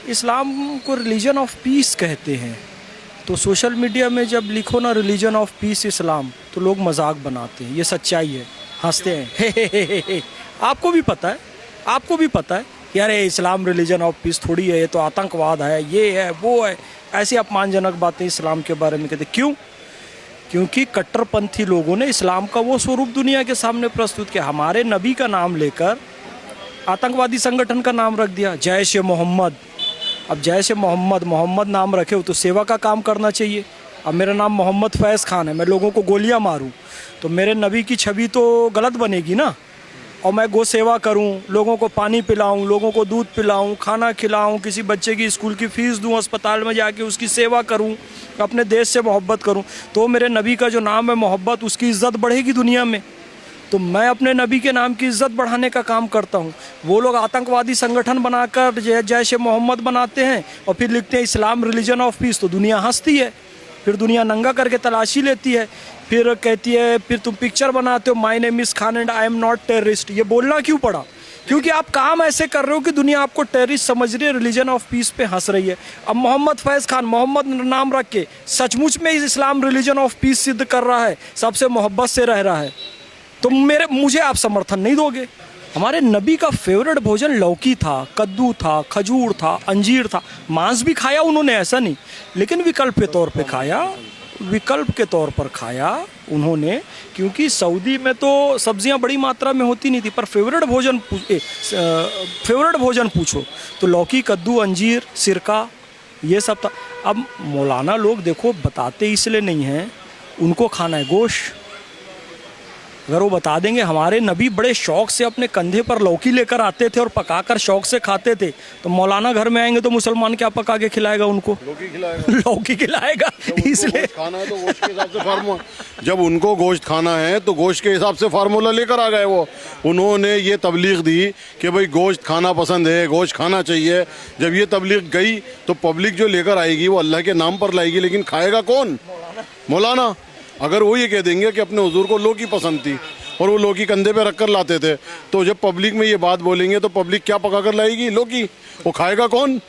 इस्लाम को religion of peace कहते हैं। तो सोशल मीडिया में जब लिखो ना रिलीजन ऑफ पीस इस्लाम, तो लोग मजाक बनाते हैं, ये सच्चाई है, हंसते हैं हे। आपको भी पता है, आपको भी पता है कि अरे इस्लाम रिलीजन ऑफ पीस थोड़ी है, ये तो आतंकवाद है, ये है वो है, ऐसी अपमानजनक बातें इस्लाम के बारे में कहते। क्यों? क्योंकि कट्टरपंथी लोगों ने इस्लाम का वो स्वरूप दुनिया के सामने प्रस्तुत किया। हमारे नबी का नाम लेकर आतंकवादी संगठन का नाम रख दिया, जैश ए मोहम्मद। अब जैश ए मोहम्मद, मोहम्मद नाम रखे हो तो सेवा का काम करना चाहिए। अब मेरा नाम मोहम्मद फैज़ खान है, मैं लोगों को गोलियां मारूं तो मेरे नबी की छवि तो गलत बनेगी ना। और मैं गौ सेवा करूं, लोगों को पानी पिलाऊं, लोगों को दूध पिलाऊं, खाना खिलाऊं, किसी बच्चे की स्कूल की फ़ीस दूं, अस्पताल में जाके उसकी सेवा करूं, अपने देश से मोहब्बत करूं, तो मेरे नबी का जो नाम है मोहब्बत, उसकी इज़्ज़त बढ़ेगी दुनिया में। तो मैं अपने नबी के नाम की इज़्ज़त बढ़ाने का काम करता हूँ। वो लोग आतंकवादी संगठन बनाकर जैश मोहम्मद बनाते हैं और फिर लिखते हैं इस्लाम रिलीजन ऑफ पीस, तो दुनिया हंसती है, फिर दुनिया नंगा करके तलाशी लेती है, फिर कहती है, फिर तुम पिक्चर बनाते हो my name is Khan and I am not terrorist. ये बोलना क्यों पड़ा? क्योंकि आप काम ऐसे कर रहे हो कि दुनिया आपको टेररिस्ट समझ रही है, रिलीजन ऑफ पीस पे हंस रही है। अब मोहम्मद फैज़ खान, मोहम्मद नाम रख के सचमुच में इस्लाम रिलीजन ऑफ पीस सिद्ध कर रहा है, सबसे मोहब्बत से रह रहा है, तो मुझे आप समर्थन नहीं दोगे। हमारे नबी का फेवरेट भोजन लौकी था, कद्दू था, खजूर था, अंजीर था। मांस भी खाया उन्होंने, ऐसा नहीं, लेकिन विकल्प के तौर पे खाया, विकल्प के तौर पर खाया उन्होंने, क्योंकि सऊदी में तो सब्जियां बड़ी मात्रा में होती नहीं थी। पर फेवरेट भोजन पूछो तो लौकी, कद्दू, अंजीर, सिरका, ये सब था। अब मौलाना लोग देखो बताते इसलिए नहीं हैं, उनको खाना है गोश्त। अगर वो बता देंगे हमारे नबी बड़े शौक से अपने कंधे पर लौकी लेकर आते थे और पकाकर शौक से खाते थे, तो मौलाना घर में आएंगे तो मुसलमान क्या पका के खिलाएगा उनको? लौकी खिलाएगा। लौकी खिलाएगा। इसलिए खाना है तो गोश्त के हिसाब से फार्मूला, जब उनको गोश्त खाना है तो गोश्त के हिसाब से फार्मूला लेकर आ गए वो। उन्होंने ये तबलीग दी कि भाई गोश्त खाना पसंद है, गोश्त खाना चाहिए। जब ये तबलीग गई तो पब्लिक जो लेकर आएगी वो अल्लाह के नाम पर लाएगी, लेकिन खाएगा कौन? मौलाना। अगर वो ये कह देंगे कि अपने हुजूर को लौकी पसंद थी और वो लौकी कंधे पे रख कर लाते थे, तो जब पब्लिक में ये बात बोलेंगे तो पब्लिक क्या पका कर लाएगी? लौकी। वो खाएगा कौन?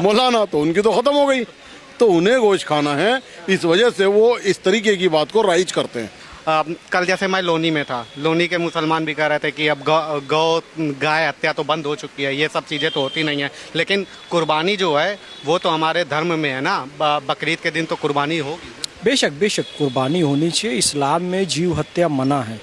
मौलाना। तो उनकी तो ख़त्म हो गई। तो उन्हें गोश्त खाना है, इस वजह से वो इस तरीके की बात को राइज करते हैं। कल जैसे मैं लोनी में था, लोनी के मुसलमान भी कह रहे थे कि अब गाय हत्या तो बंद हो चुकी है, ये सब चीज़ें तो होती नहीं है, लेकिन कुर्बानी जो है वो तो हमारे धर्म में है ना, बकरीद के दिन तो कुर्बानी होगी। बेशक बेशक कुर्बानी होनी चाहिए। इस्लाम में जीव हत्या मना है,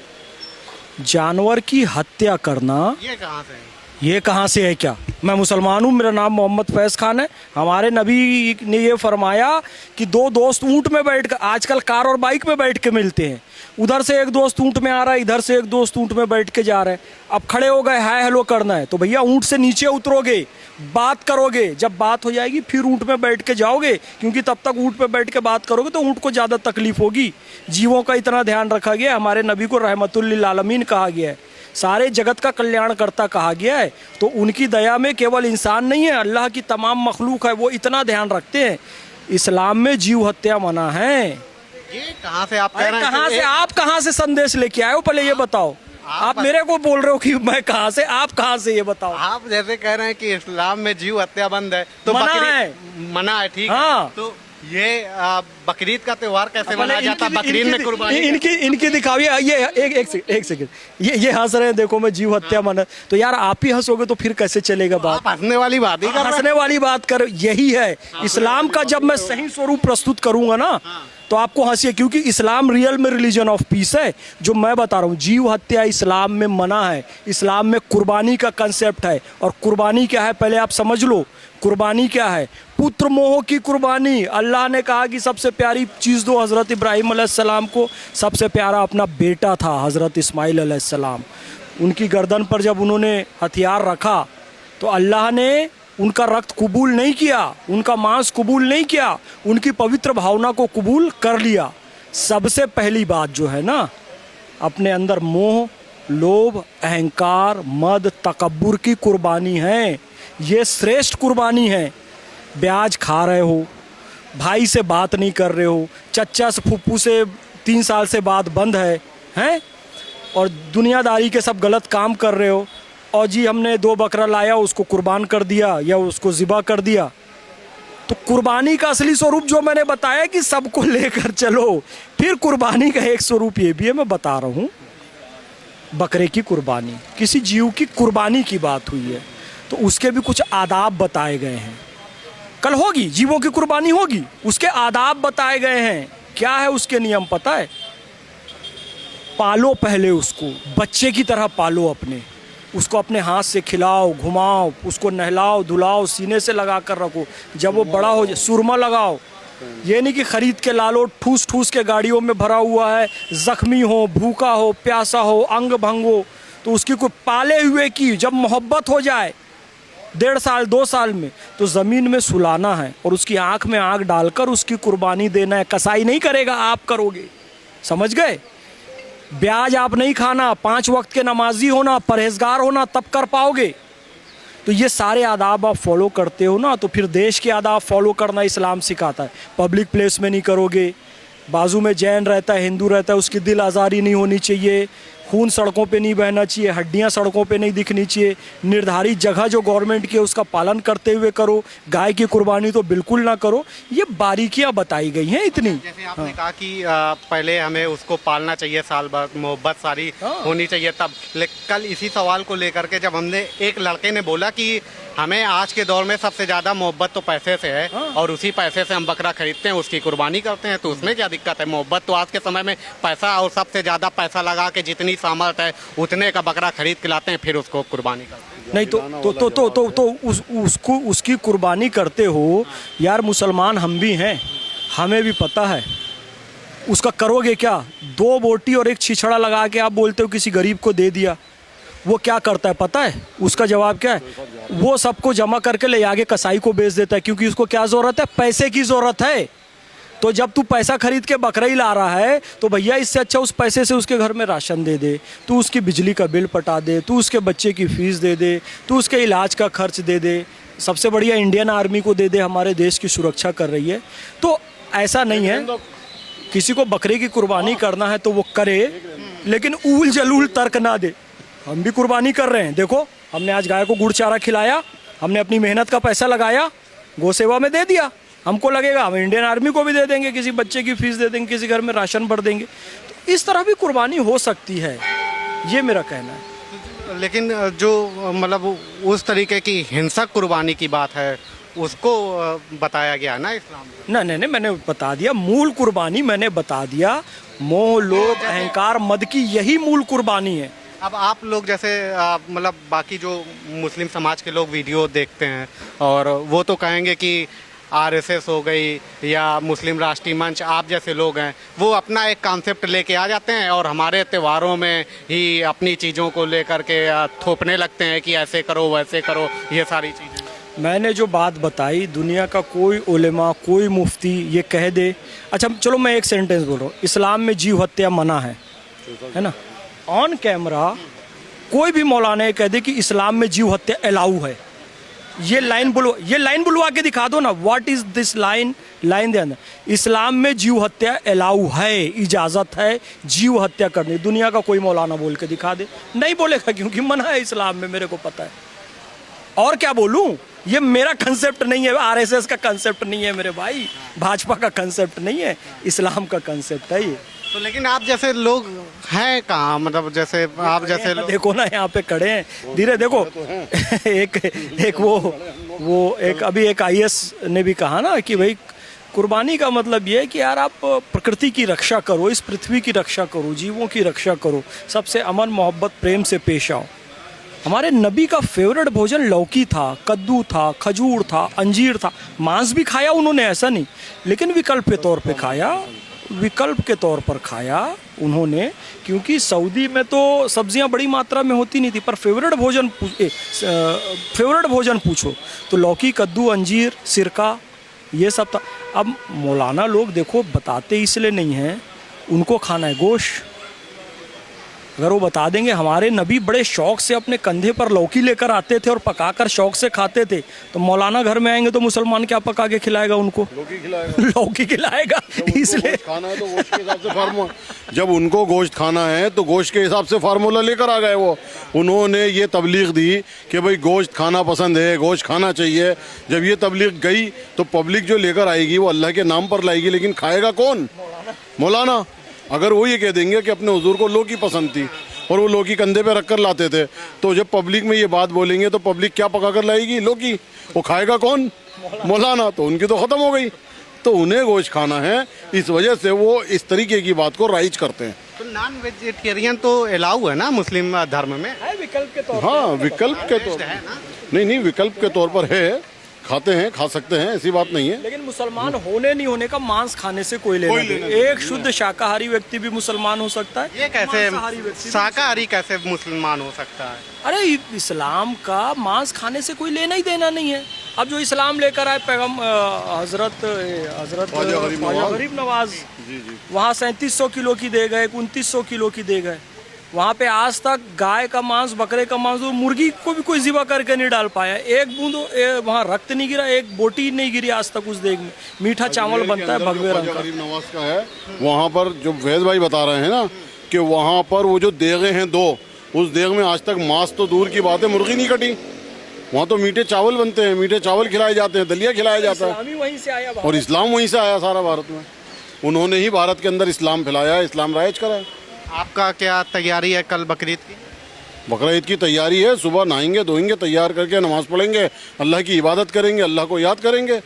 जानवर की हत्या करना ये कहाँ से है? ये कहाँ से है? क्या मैं मुसलमान हूँ, मेरा नाम मोहम्मद फैज़ खान है। हमारे नबी ने ये फरमाया कि दो दोस्त ऊँट में बैठ कर, आजकल कार और बाइक में बैठ के मिलते हैं, उधर से एक दोस्त ऊँट में आ रहा है, इधर से एक दोस्त ऊँट में बैठ के जा रहे हैं। अब खड़े हो गए, हाय हेलो करना है, तो भैया ऊँट से नीचे उतरोगे, बात करोगे, जब बात हो जाएगी फिर ऊँट में बैठ के जाओगे, क्योंकि तब तक ऊँट पे बैठ के बात करोगे तो ऊँट को ज़्यादा तकलीफ होगी। जीवों का इतना ध्यान रखा गया, हमारे नबी को रहमतुल लिल आलमीन कहा गया है, सारे जगत का कल्याणकर्ता कहा गया है। तो उनकी दया में केवल इंसान नहीं है, अल्लाह की तमाम मखलूक है, वो इतना ध्यान रखते हैं। इस्लाम में जीव हत्या मना है। ये कहाँ से आप कह रहे हैं? कहाँ से, आप कहाँ से संदेश लेके आए हो? पहले ये बताओ। आप मेरे को बोल रहे हो कि मैं कहाँ से, आप कहाँ से, ये बताओ। आप जैसे कह रहे हैं कि इस्लाम में जीव हत्या बंद है, तो मना बकरीद है। मना है, ठीक हाँ। है। तो ये बकरीद का त्योहार कैसे मनाया जाता है? बकरीद में कुर्बानी इनकी दिखाइए। ये एक सेकंड, ये हंस रहे हैं, देखो मैं जीव हत्या मना, तो यार आप ही हंसोगे तो फिर कैसे चलेगा बात? आप हंसने वाली बात ही कर रहे हैं। हंसने वाली बात कर, यही है इस्लाम का। जब मैं सही स्वरूप प्रस्तुत करूंगा ना तो आपको हंसी है, क्योंकि इस्लाम रियल में रिलीजन ऑफ पीस है। जो मैं बता रहा हूँ, जीव हत्या इस्लाम में मना है। इस्लाम में कुर्बानी का कंसेप्ट है, और कुर्बानी क्या है पहले आप समझ लो। कुर्बानी क्या है? पुत्र मोह की कुर्बानी। अल्लाह ने कहा कि सबसे प्यारी चीज़ दो हज़रत इब्राहीम अलैहिस्सलाम को, सबसे प्यारा अपना बेटा था हज़रत इस्माइल अलैहिस्सलाम। उनकी गर्दन पर जब उन्होंने हथियार रखा तो अल्लाह ने उनका रक्त कबूल नहीं किया, उनका मांस कबूल नहीं किया, उनकी पवित्र भावना को कबूल कर लिया। सबसे पहली बात जो है ना, अपने अंदर मोह, लोभ, अहंकार, मद, तकब्बुर की कुर्बानी है। ये श्रेष्ठ कुर्बानी है। ब्याज खा रहे हो, भाई से बात नहीं कर रहे हो, चच्चा से फुप्पू से 3 साल से बात बंद है, हैं? और दुनियादारी के सब गलत काम कर रहे हो, और जी हमने 2 बकरा लाया, उसको कुर्बान कर दिया या उसको ज़िबा कर दिया। तो कुर्बानी का असली स्वरूप जो मैंने बताया कि सबको लेकर चलो, फिर कुर्बानी का एक स्वरूप ये भी है, मैं बता रहा हूँ। बकरे की कुर्बानी, किसी जीव की कुर्बानी की बात हुई है, तो उसके भी कुछ आदाब बताए गए हैं। कल होगी जीवों की कुर्बानी होगी, उसके आदाब बताए गए हैं। क्या है उसके नियम पता है? पालो पहले उसको, बच्चे की तरह पालो अपने, उसको अपने हाथ से खिलाओ, घुमाओ, उसको नहलाओ धुलाओ, सीने से लगा कर रखो। जब वो बड़ा हो जाए सुरमा लगाओ। ये नहीं कि खरीद के ला लो, ठूस ठूस के गाड़ियों में भरा हुआ है, जख्मी हो, भूखा हो, प्यासा हो, अंग भंग हो, तो उसकी कोई पाले हुए की जब मोहब्बत हो जाए 1.5 साल 2 साल में, तो ज़मीन में सुलाना है और उसकी आंख में आंख डालकर उसकी कुर्बानी देना है। कसाई नहीं करेगा, आप करोगे। समझ गए? ब्याज आप नहीं खाना, 5 वक्त के नमाजी होना, परहेजगार होना, तब कर पाओगे। तो ये सारे आदाब आप फॉलो करते हो ना, तो फिर देश के आदाब फॉलो करना इस्लाम सिखाता है। पब्लिक प्लेस में नहीं करोगे, बाजू में जैन रहता है, हिंदू रहता है, उसकी दिल आज़ारी नहीं होनी चाहिए, खून सड़कों पे नहीं बहना चाहिए, हड्डियां सड़कों पे नहीं दिखनी चाहिए, निर्धारित जगह जो गवर्नमेंट की है उसका पालन करते हुए करो, गाय की कुर्बानी तो बिल्कुल ना करो। ये बारीकियां बताई गई हैं इतनी। जैसे आपने कहा कि पहले हमें उसको पालना चाहिए, साल भर मोहब्बत सारी होनी चाहिए तब। कल इसी सवाल को लेकर के जब हमने, एक लड़के ने बोला कि हमें आज के दौर में सबसे ज़्यादा मोहब्बत तो पैसे से है और उसी पैसे से हम बकरा खरीदते हैं, उसकी कुर्बानी करते हैं, तो उसमें क्या दिक्कत है? मोहब्बत तो आज के समय में पैसा, और सबसे ज़्यादा पैसा लगा के जितनी सामर्थ है उतने का बकरा खरीद के लाते हैं, फिर उसको कुर्बानी करते हैं। नहीं तो उसको उसकी कुर्बानी करते हो यार। मुसलमान हम भी हैं, हमें भी पता है। उसका करोगे क्या? 2 बोटी और 1 छिछड़ा लगा के आप बोलते हो किसी गरीब को दे दिया, वो क्या करता है पता है? उसका जवाब क्या है? वो सबको जमा करके ले आगे कसाई को बेच देता है, क्योंकि उसको क्या ज़रूरत है? पैसे की ज़रूरत है। तो जब तू पैसा खरीद के बकरा ही ला रहा है, तो भैया इससे अच्छा उस पैसे से उसके घर में राशन दे दे, तू उसकी बिजली का बिल पटा दे, तू उसके बच्चे की फीस दे दे, तू उसके इलाज का खर्च दे दे। सबसे बढ़िया इंडियन आर्मी को दे दे, हमारे देश की सुरक्षा कर रही है। तो ऐसा नहीं है, किसी को बकरे की कुर्बानी करना है तो वो करे, लेकिन ऊल जलूल तर्क ना दे। हम भी कुर्बानी कर रहे हैं, देखो हमने आज गाय को गुड़ चारा खिलाया, हमने अपनी मेहनत का पैसा लगाया, गौ सेवा में दे दिया। हमको लगेगा हम इंडियन आर्मी को भी दे देंगे, किसी बच्चे की फीस दे देंगे, किसी घर में राशन भर देंगे। तो इस तरह भी कुर्बानी हो सकती है, ये मेरा कहना है। लेकिन जो मतलब उस तरीके की हिंसक कुर्बानी की बात है उसको बताया गया ना इस्लाम में। नहीं, मैंने बता दिया मूल कुर्बानी, मैंने बता दिया। मोह लोभ अहंकार मद की यही मूल कुर्बानी है। अब आप लोग जैसे मतलब बाकी जो मुस्लिम समाज के लोग वीडियो देखते हैं और वो तो कहेंगे कि आरएसएस हो गई या मुस्लिम राष्ट्रीय मंच, आप जैसे लोग हैं वो अपना एक कॉन्सेप्ट लेके आ जाते हैं और हमारे त्योहारों में ही अपनी चीज़ों को लेकर के थोपने लगते हैं कि ऐसे करो वैसे करो, ये सारी चीज़ें। मैंने जो बात बताई, दुनिया का कोई उलेमा, कोई मुफ्ती ये कह दे। अच्छा चलो मैं एक सेंटेंस बोल रहा हूँ, इस्लाम में जीव हत्या मना है ना? ऑन कैमरा कोई भी मौलाना ये कह दे कि इस्लाम में जीव हत्या अलाउ है, ये लाइन बुलवा के दिखा दो ना। व्हाट इज दिस लाइन दे अंदर, इस्लाम में जीव हत्या अलाउ है, इजाज़त है जीव हत्या करनी। दुनिया का कोई मौलाना बोल के दिखा दे, नहीं बोलेगा क्योंकि मना है इस्लाम में, मेरे को पता है। और क्या बोलूं, ये मेरा कंसेप्ट नहीं है, आरएसएस का कंसेप्ट नहीं है मेरे भाई, भाजपा का कंसेप्ट नहीं है, इस्लाम का कंसेप्ट है ये। तो लेकिन आप जैसे लोग हैं कहाँ, मतलब जैसे आप जैसे लोग देखो ना यहाँ पे खड़े हैं, धीरे देखो। एक वो एक अभी एक आईएएस ने भी कहा ना कि भाई कुर्बानी का मतलब ये है कि यार आप प्रकृति की रक्षा करो, इस पृथ्वी की रक्षा करो, जीवों की रक्षा करो, सबसे अमन मोहब्बत प्रेम से पेश आओ। हमारे नबी का फेवरेट भोजन लौकी था, कद्दू था, खजूर था, अंजीर था। मांस भी खाया उन्होंने, ऐसा नहीं, लेकिन विकल्प के तौर पे खाया, विकल्प के तौर पर खाया उन्होंने, क्योंकि सऊदी में तो सब्जियां बड़ी मात्रा में होती नहीं थी। पर फेवरेट भोजन पूछो तो लौकी, कद्दू, अंजीर, सिरका, ये सब था। अब मौलाना लोग देखो बताते इसलिए नहीं हैं, उनको खाना है गोश्त, अगर वो बता देंगे हमारे नबी बड़े शौक से अपने कंधे पर लौकी लेकर आते थे और पकाकर शौक से खाते थे, तो मौलाना घर में आएंगे तो मुसलमान क्या पका के खिलाएगा उनको? लौकी खिलाएगा। लौकी खिलाएगा। इसलिए खाना है तो गोश्त के हिसाब से फार्मूला, जब उनको गोश्त खाना है तो गोश्त के हिसाब से फार्मूला लेकर आ गए वो। उन्होंने ये तबलीग दी कि भाई गोश्त खाना पसंद है, गोश्त खाना चाहिए। जब ये तबलीग गई तो पब्लिक जो लेकर आएगी वो अल्लाह के नाम पर लाएगी, लेकिन खाएगा कौन? मौलाना। अगर वो ये कह देंगे कि अपने हुजूर को लौकी पसंद थी और वो लौकी कंधे पे रखकर लाते थे, तो जब पब्लिक में ये बात बोलेंगे तो पब्लिक क्या पका कर लाएगी? लौकी। वो खाएगा कौन? मौलाना। तो उनकी तो ख़त्म हो गई। तो उन्हें गोश्त खाना है, इस वजह से वो इस तरीके की बात को राइज करते हैं। तो नॉन वेजिटेरियन तो अलाउ है ना मुस्लिम धर्म में? है विकल्प के तौर हाँ, विकल्प के तौर है ना? नहीं, विकल्प के तौर पर है, खाते हैं, खा सकते हैं, ऐसी बात नहीं है। लेकिन मुसलमान होने नहीं होने का मांस खाने से कोई लेना नहीं। एक शुद्ध शाकाहारी व्यक्ति भी मुसलमान हो सकता है। ये कैसे मांसाहारी व्यक्ति भी शाकाहारी कैसे मुसलमान हो सकता है? अरे इस्लाम का मांस खाने से कोई लेना ही देना नहीं है। अब जो इस्लाम लेकर आए पैगम हजरत ख्वाजा गरीब नवाज, वहाँ 3700 किलो की दे गए, 2900 किलो की दे गए। वहाँ पे आज तक गाय का मांस, बकरे का मांस और मुर्गी को भी कोई ज़िबा करके नहीं डाल पाया। एक बूंद वहाँ रक्त नहीं गिरा, एक बोटी नहीं गिरी आज तक उस देग में। मीठा चावल बनता है भगवे रंग का। गरीब नवाज का है वहाँ पर, जो वैद भाई बता रहे हैं ना कि वहाँ पर वो जो देगे हैं दो, उस देग में आज तक मांस तो दूर की बात है, मुर्गी नहीं कटी। वहाँ तो मीठे चावल बनते हैं, मीठे चावल खिलाए जाते हैं, दलिया खिलाया जाता है। इस्लामी वहीं से आया और इस्लाम वहीं से आया सारा भारत में। उन्होंने ही भारत के अंदर इस्लाम फैलाया, इस्लाम राइज करा। आपका क्या तैयारी है कल बकरीद की? बकरा ईद की तैयारी है, सुबह नहाएंगे धोएंगे, तैयार करके नमाज पढ़ेंगे, अल्लाह की इबादत करेंगे, अल्लाह को याद करेंगे,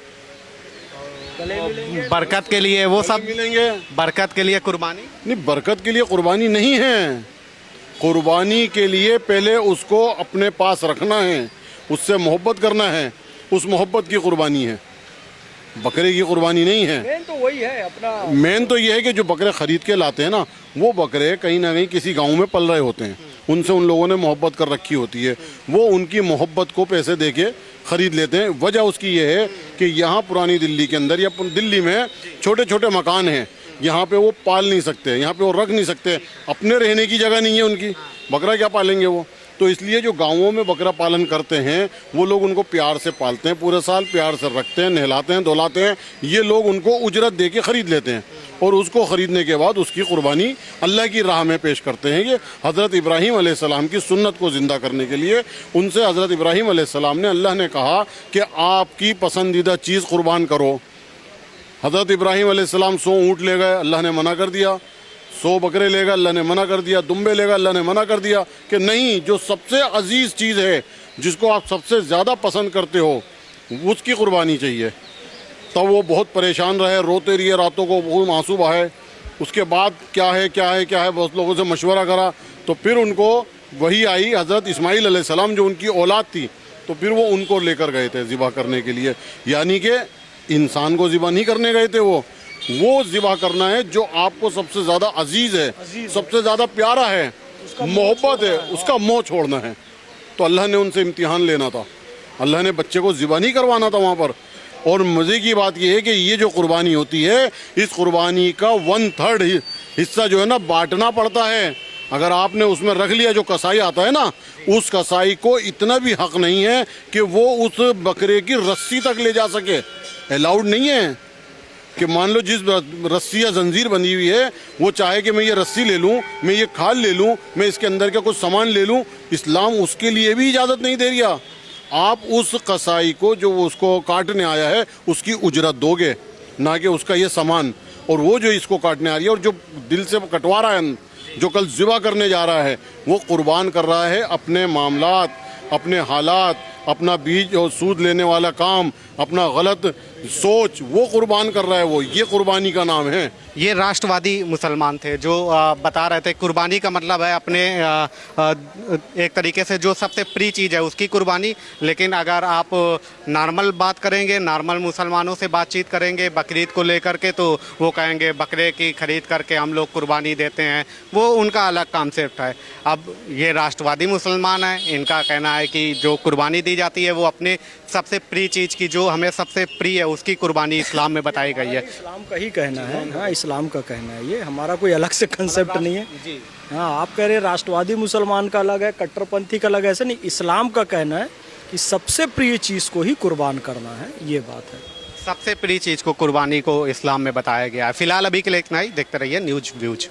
बरकत के लिए वो सब मिलेंगे। बरकत के लिए कुर्बानी नहीं, बरकत के लिए कुर्बानी नहीं है। कुर्बानी के लिए पहले उसको अपने पास रखना है, उससे मोहब्बत करना है, उस मोहब्बत की कुर्बानी है, बकरे की कुर्बानी नहीं है। मेन तो वही है अपना। मेन तो ये है कि जो बकरे खरीद के लाते हैं ना, वो बकरे कहीं ना कहीं किसी गांव में पल रहे होते हैं, उनसे उन लोगों ने मोहब्बत कर रखी होती है, वो उनकी मोहब्बत को पैसे दे के खरीद लेते हैं। वजह उसकी ये है कि यहाँ पुरानी दिल्ली के अंदर या दिल्ली में छोटे छोटे मकान हैं, यहाँ पे वो पाल नहीं सकते, यहाँ पे वो रख नहीं सकते, अपने रहने की जगह नहीं है उनकी, बकरा क्या पालेंगे वो। तो इसलिए जो गांवों में बकरा पालन करते हैं वो लोग उनको प्यार से पालते हैं, पूरे साल प्यार से रखते हैं, नहलाते हैं, धुलाते हैं। ये लोग उनको उजरत दे के ख़रीद लेते हैं और उसको ख़रीदने के बाद उसकी कुर्बानी अल्लाह की राह में पेश करते हैं। ये हज़रत इब्राहीम अलैहिस्सलाम की सुन्नत को ज़िंदा करने के लिए उनसे हज़रत इब्राहीम अलैहिस्सलाम ने, अल्लाह ने कहा कि आपकी पसंदीदा चीज़ कुर्बान करो। हज़रत इब्राहीम अलैहिस्सलाम 100 ऊँट ले गए, अल्लाह ने मना कर दिया। 100 बकरे लेगा, अल्लाह ने मना कर दिया। दुम्बे लेगा, अल्लाह ने मना कर दिया कि नहीं, जो सबसे अजीज़ चीज़ है, जिसको आप सबसे ज़्यादा पसंद करते हो, उसकी कुर्बानी चाहिए। तब वो बहुत परेशान रहे, रोते रहिए, रातों को बहुत आंसू बहाए। उसके बाद क्या है बहुत लोगों से मशवरा करा, तो फिर उनको वही आई, हज़रत इस्माईल अलैहिस्सलाम जो उनकी औलाद थी, तो फिर वो उनको लेकर गए थे ज़िबा करने के लिए। यानी कि इंसान को ज़िबा नहीं करने गए थे, वो ज़िबा करना है जो आपको सबसे ज़्यादा अजीज़ है, सबसे ज़्यादा प्यारा है, मोहब्बत है, उसका मोह छोड़ना है। तो अल्लाह ने उनसे इम्तिहान लेना था, अल्लाह ने बच्चे को ज़िबा नहीं करवाना था वहाँ पर। और मज़े की बात यह है कि ये जो कुर्बानी होती है, इस कुर्बानी का 1/3 हिस्सा जो है ना बांटना पड़ता है। अगर आपने उसमें रख लिया, जो कसाई आता है ना, उस कसाई को इतना भी हक नहीं है कि वो उस बकरे की रस्सी तक ले जा सके, अलाउड नहीं है। कि मान लो जिस रस्सी या जंजीर बंधी हुई है, वो चाहे कि मैं ये रस्सी ले लूँ, मैं ये खाल ले लूँ, मैं इसके अंदर का कुछ सामान ले लूँ, इस्लाम उसके लिए भी इजाज़त नहीं दे रहा। आप उस कसाई को जो उसको काटने आया है उसकी उजरत दोगे, ना कि उसका ये सामान। और वो जो इसको काटने आ रही है और जो दिल से कटवा रहा है, जो कल ज़िबा करने जा रहा है, वो कुर्बान कर रहा है अपने मामलात, अपने हालात, अपना बीज और सूद लेने वाला काम, अपना गलत सोच, वो कुर्बान कर रहा है। वो ये कुर्बानी का नाम है। ये राष्ट्रवादी मुसलमान थे जो बता रहे थे कुर्बानी का मतलब है अपने एक तरीके से जो सबसे प्रिय चीज़ है उसकी कुर्बानी। लेकिन अगर आप नॉर्मल बात करेंगे, नॉर्मल मुसलमानों से बातचीत करेंगे बकरीद को लेकर के, तो वो कहेंगे बकरे की खरीद करके हम लोग कुर्बानी देते हैं, वो उनका अलग कॉन्सेप्ट है। अब ये राष्ट्रवादी मुसलमान हैं, इनका कहना है कि जो कुर्बानी दी जाती है वो अपने सबसे प्रिय चीज़ की, जो हमें सबसे प्रिय है, उसकी कुर्बानी इस्लाम में बताई गई है। इस्लाम का ही कहना है, हाँ इस्लाम का कहना है, ये हमारा कोई अलग से कंसेप्ट नहीं है। जी हाँ, आप कह रहे हैं राष्ट्रवादी मुसलमान का अलग है, कट्टरपंथी का अलग है, ऐसा नहीं। इस्लाम का कहना है कि सबसे प्रिय चीज़ को ही कुर्बान करना है, ये बात है। सबसे प्रिय चीज़ को कुर्बानी को इस्लाम में बताया गया है। फिलहाल अभी के लिए इतना ही, देखते रहिए न्यूज व्यूज।